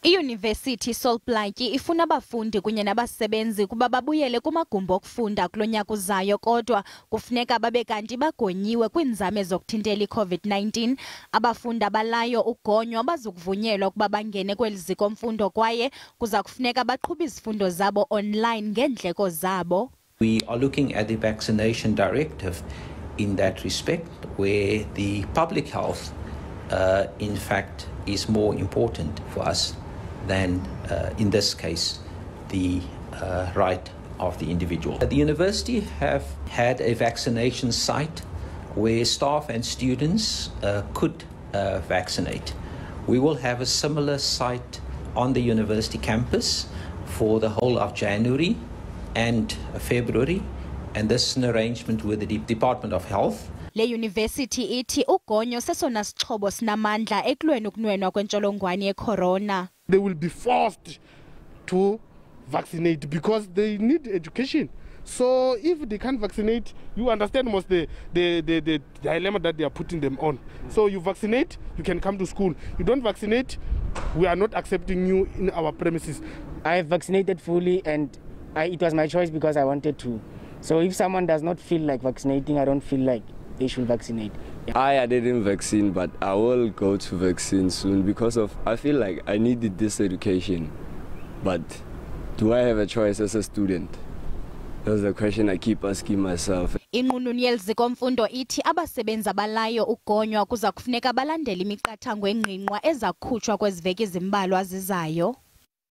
I-Yunivesithi iSol Plaatje ifuna abafundi kunye nabasebenzi kuba babuyele kumagumbi okufunda kulo nyaka uzayo, kodwa kufuneka babe kanti bagonyiwe kwiinzame zokuthintela i-COVID-19. Abafundi abalayo ugonywa bazokuvunyelwa ukuba bangene kweli ziko mfundo kwaye kuza kufuneka baqhube izifundo zabo online ngeendleko zabo. We are looking at the vaccination directive in that respect, where the public health in fact is more important for us than, in this case, the right of the individual. The university have had a vaccination site where staff and students could vaccinate. We will have a similar site on the university campus for the whole of January and February, and this is an arrangement with the Department of Health. Le Yunivesithi ithi ugonyo sesona sixhobo sinamandla ekulweni ukunwenwa kwentsholongwane yecorona. They will be forced to vaccinate because they need education. So if they can't vaccinate, you understand most the dilemma that they are putting them on. So you vaccinate, you can come to school. You don't vaccinate, we are not accepting you in our premises. I have vaccinated fully and it was my choice because I wanted to. So if someone does not feel like vaccinating, I don't feel like they should vaccinate. Yeah. I didn't vaccine, but I will go to vaccine soon because I feel like I needed this education. But do I have a choice as a student? That's the question I keep asking myself. Inqununu yeli ziko mfundo ithi abasebenzi abalayo ugonywa kuza kufuneka balandele imiqathango engqingqwa ezakhutshwa kweziveki ezimbalwa zizayo.